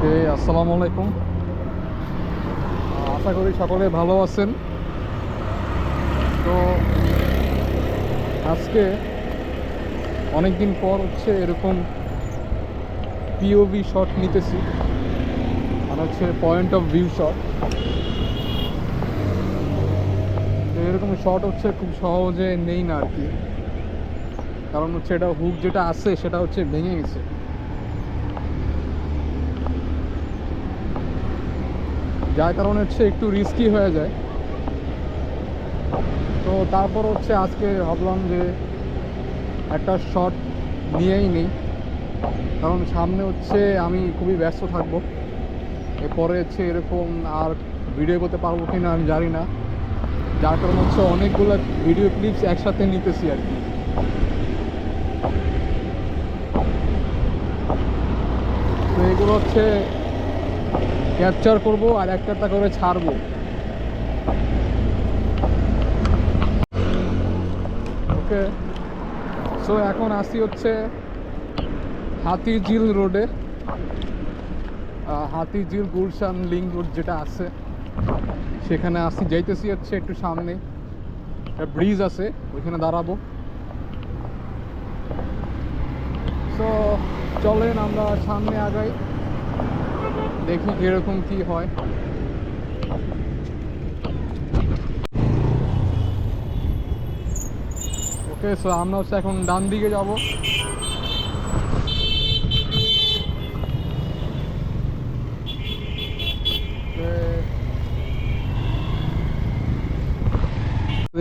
ওকে, আসসালামু আলাইকুম। আশা করি সকলে ভালো আছেন। তো আজকে অনেক দিন পর এরকম পিওভি শট নিতেছি, মানে পয়েন্ট অফ ভিউ শট। তো এরকম শট খুব সহজে নেই না আর কি, কারণ এটা হুক যেটা আছে সেটা ভেঙে গেছে। যার কারণে একটু রিস্কি হয়ে যায়। তো তারপর আজকে ভাবলাম যে একটা শট নিয়েই নেই, কারণ সামনে আমি খুবই ব্যস্ত থাকবো। এরপরে এরকম আর ভিডিও করতে পারবো কিনা আমি জানি না, যার কারণে অনেকগুলো ভিডিও ক্লিপস একসাথে নিতেছি আর কি। তো এগুলো ক্যাপচার করব আর একটা একটা করে ছাড়বো। ওকে, সো এখন আসি হাতিঝিল রোডে। হাতিঝিল গুলশান লিঙ্ক রোড যেটা আছে সেখানে যাইতেছি একটু সামনে ব্রিজ আছে, ওইখানে দাঁড়াবো। সো চলেন আমরা সামনে আগাই, দেখি কিরকম কি হয়। ওকে, সো আমরা এখন ডান দিকে যাব।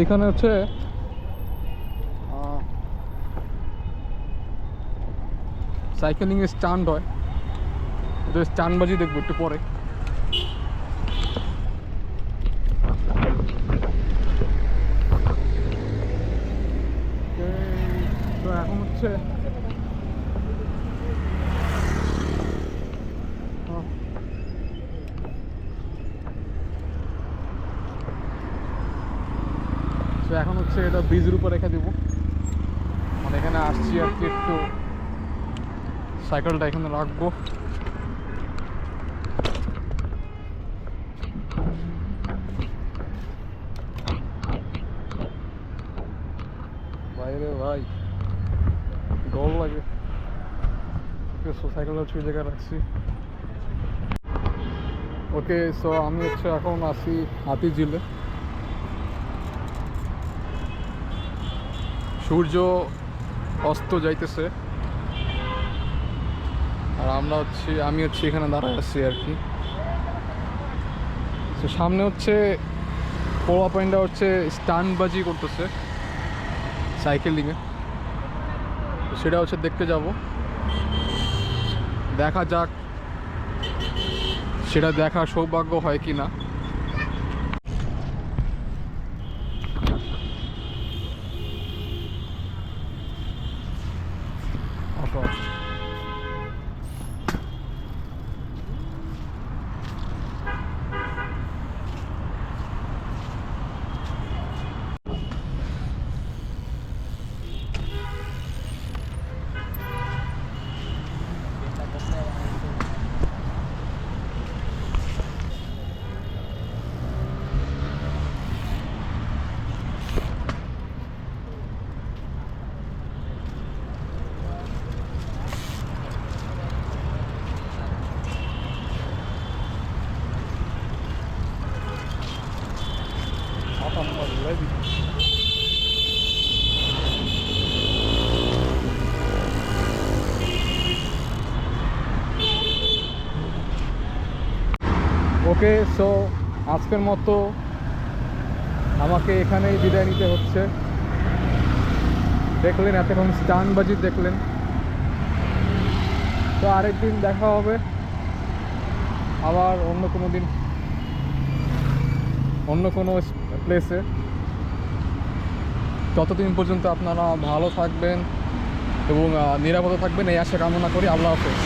এখানে সাইকেলিং এর স্ট্যান্ড হয়, তো স্ট্যান্ডবাজি দেখবো একটু পরে। তো এখন তো এখন এটা ব্রিজের উপর রেখে দেবো। মানে এখানে আসছি আর কি, একটু সাইকেলটা এখানে রাখবো। বাইরে ভাই ডর লাগে। সাইকেলটা ওই জায়গায় রাখছি। ওকে, সো আমি এখন আসি হাতিঝিলে। সূর্য অস্ত যাইতেছে আর আমরা আমি এখানে দাঁড়ায় আছি আর কি। তো সামনে পোলা পয়েন্টটা স্টান্টবাজি করতেছে সাইকেলিংয়ে, তো সেটা দেখতে যাব। দেখা যাক সেটা দেখার সৌভাগ্য হয় কি না। ওকে, সো আজকের মতো আমাকে এখানেই বিদায় নিতে হচ্ছে। দেখলেন এতক্ষণ স্টানবাজি দেখলেন, তো আরেকদিন দেখা হবে আবার অন্য কোনো দিন অন্য কোনো প্লেসে। ততদিন পর্যন্ত আপনারা ভালো থাকবেন এবং নিরাপদে থাকবেন, এই আশা কামনা করি। আল্লাহ হাফেজ।